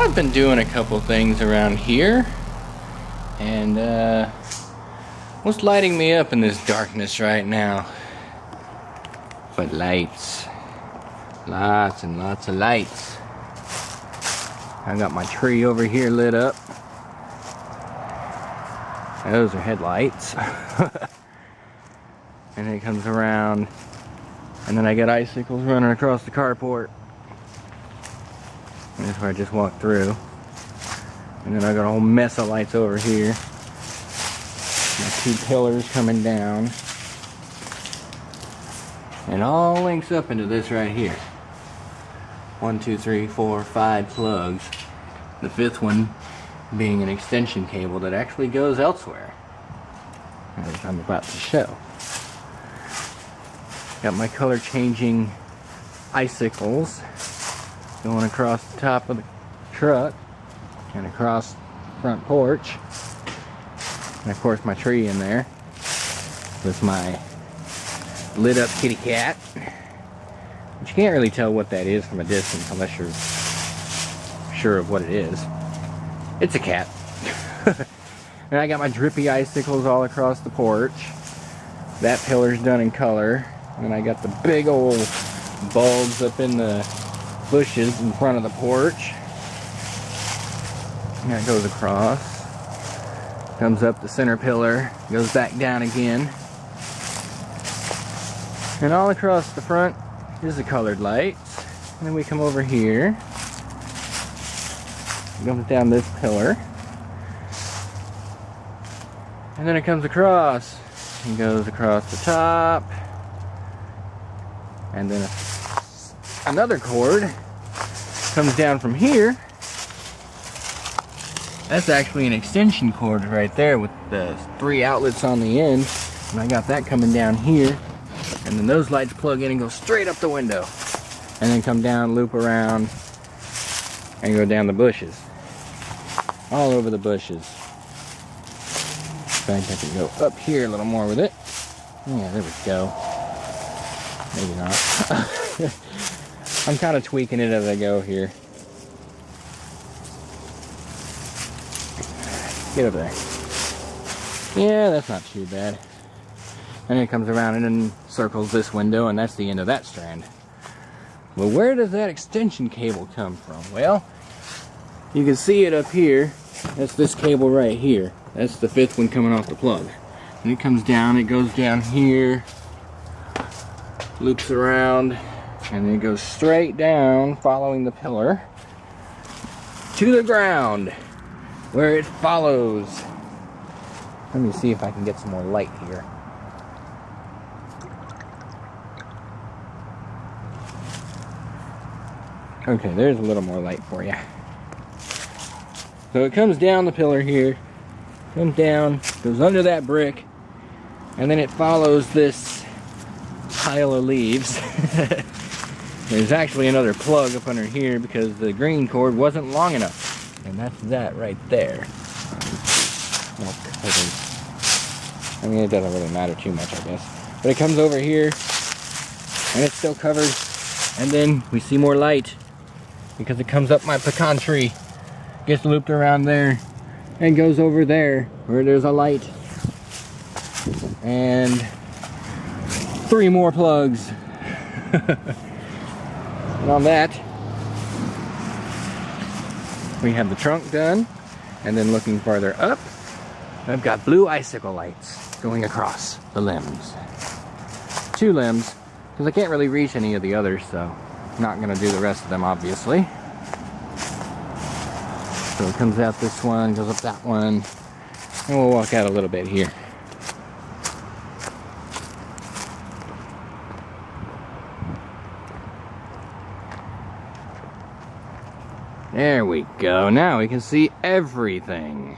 I've been doing a couple things around here, and what's lighting me up in this darkness right now? But lights. Lots and lots of lights. I got my tree over here lit up. Those are headlights. And it comes around, and then I got icicles running across the carport. And that's where I just walked through. And then I got a whole mess of lights over here. My 2 pillars coming down. And all links up into this right here. 1, 2, 3, 4, 5 plugs. The 5th one being an extension cable that actually goes elsewhere, as I'm about to show. Got my color changing icicles going across the top of the truck and across the front porch, and of course my tree in there with my lit up kitty cat, but you can't really tell what that is from a distance unless you're sure of what it is. It's a cat. And I got my drippy icicles all across the porch. That pillar's done in color. And then I got the big old bulbs up in the bushes in front of the porch. And that goes across. Comes up the center pillar. Goes back down again. And all across the front is the colored lights. And then we come over here. Comes down this pillar. And then it comes across. And goes across the top. And then another cord comes down from here. That's actually an extension cord right there with the 3 outlets on the end. And I got that coming down here. And then those lights plug in and go straight up the window. And then come down, loop around, and go down the bushes. All over the bushes. In fact, I can go up here a little more with it. Yeah, there we go. Maybe not. I'm kind of tweaking it as I go here. Get over there. Yeah, that's not too bad. And it comes around and then circles this window, and that's the end of that strand. Well, where does that extension cable come from? Well, you can see it up here. That's this cable right here. That's the 5th one coming off the plug. And it comes down, it goes down here, loops around, and then it goes straight down following the pillar to the ground where it follows. Let me see if I can get some more light here. Okay, there's a little more light for you. So it comes down the pillar here, comes down, goes under that brick, and then it follows this pile of leaves. There's actually another plug up under here because the green cord wasn't long enough. And that's that right there. I mean, it doesn't really matter too much, I guess. But it comes over here, and it's still covered. And then we see more light because it comes up my pecan tree, gets looped around there, and goes over there where there's a light. And 3 more plugs. And on that, we have the trunk done. And then looking farther up, I've got blue icicle lights going across the limbs. 2 limbs, because I can't really reach any of the others, so I'm not going to do the rest of them, obviously. So it comes out this one, goes up that one, and we'll walk out a little bit here. There we go. Now we can see everything.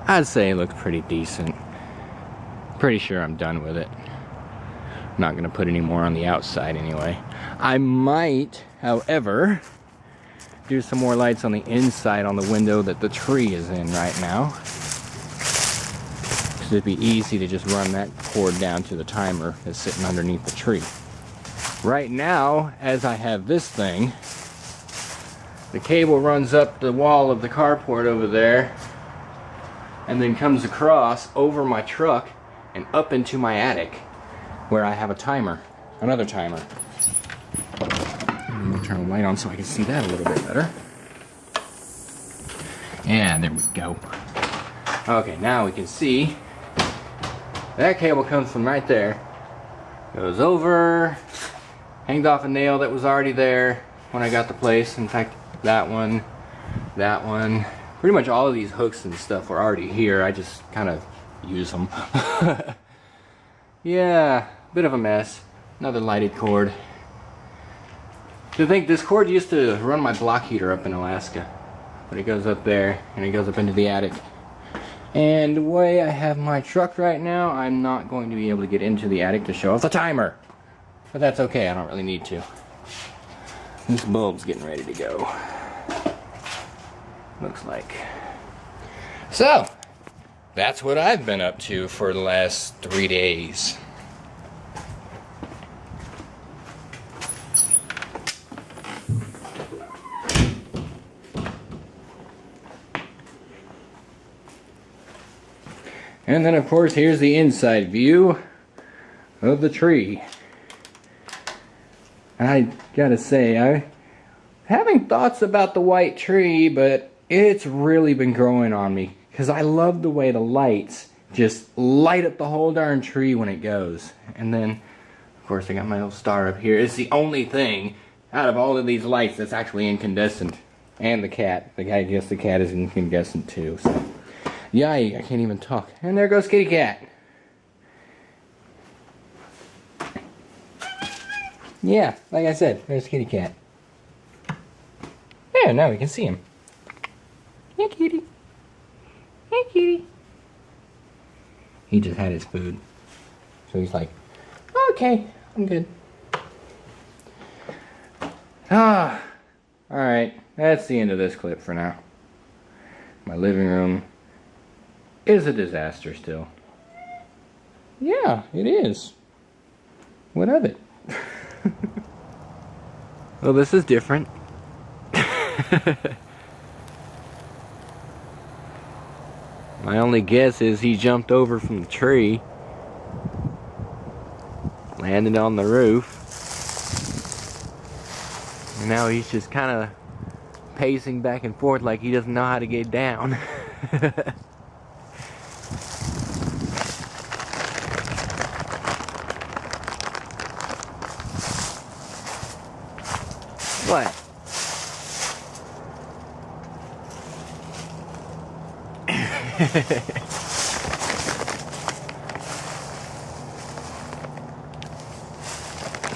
I'd say it looks pretty decent. Pretty sure I'm done with it. I'm not going to put any more on the outside anyway. I might, however, do some more lights on the inside on the window that the tree is in right now. Because it'd be easy to just run that cord down to the timer that's sitting underneath the tree. Right now, as I have this thing, the cable runs up the wall of the carport over there and then comes across over my truck and up into my attic where I have a timer, another timer. I'm gonna turn the light on so I can see that a little bit better. And there we go. Okay, now we can see that cable comes from right there, goes over, hangs off a nail that was already there when I got the place. In fact, that one, pretty much all of these hooks and stuff were already here. I just kind of use them. Yeah, bit of a mess. Another lighted cord. To think this cord used to run my block heater up in Alaska, but it goes up there and it goes up into the attic. And the way I have my truck right now, I'm not going to be able to get into the attic to show off the timer. But that's okay, I don't really need to. This bulb's getting ready to go. Looks like. So, that's what I've been up to for the last 3 days. And then of course here's the inside view of the tree. I gotta say, I'm having thoughts about the white tree, but it's really been growing on me because I love the way the lights just light up the whole darn tree when it goes. And then of course I got my little star up here. It's the only thing out of all of these lights that's actually incandescent. And the cat. I guess the cat is incandescent too. So. Yay, I can't even talk. And there goes Kitty Cat. Yeah, like I said, there's Kitty Cat. Yeah, now we can see him. Hey, Kitty. Hey, Kitty. He just had his food. So he's like, okay, I'm good. Alright, that's the end of this clip for now. My living room is a disaster still. Yeah, it is. What of it? Well, this is different. My only guess is he jumped over from the tree, landed on the roof, and now he's just kind of pacing back and forth like he doesn't know how to get down. What?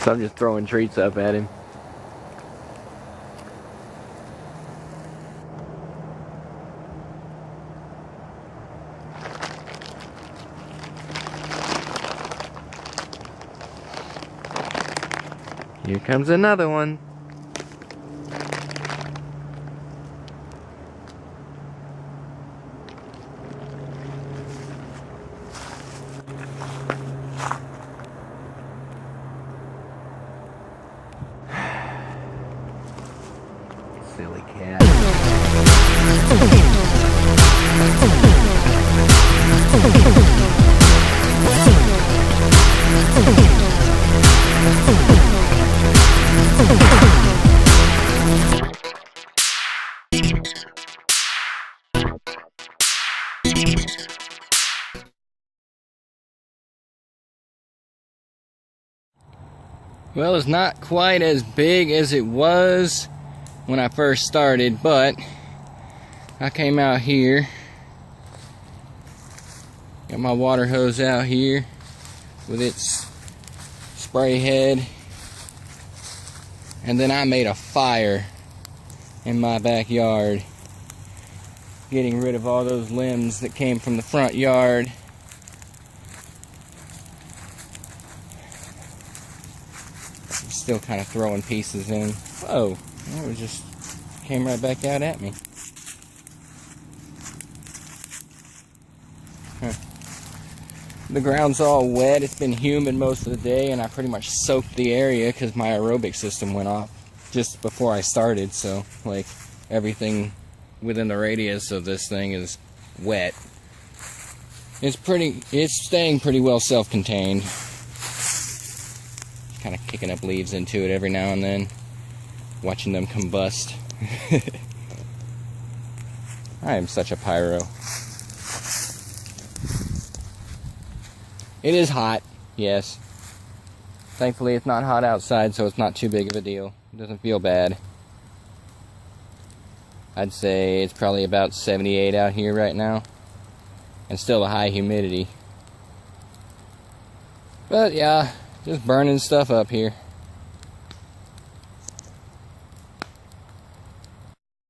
So I'm just throwing treats up at him. Here comes another one. Silly cat. Well, it's not quite as big as it was when I first started, but I came out here, got my water hose out here with its spray head, and then I made a fire in my backyard, getting rid of all those limbs that came from the front yard. Still kind of throwing pieces in. Oh, it just came right back out at me. Huh. The ground's all wet. It's been humid most of the day, and I pretty much soaked the area because my aerobic system went off just before I started, so like everything within the radius of this thing is wet. It's staying pretty well self-contained. Kind of kicking up leaves into it every now and then, watching them combust. I am such a pyro. It is hot, yes. Thankfully it's not hot outside, so it's not too big of a deal. It doesn't feel bad. I'd say it's probably about 78 out here right now, and still a high humidity. But yeah, just burning stuff up here.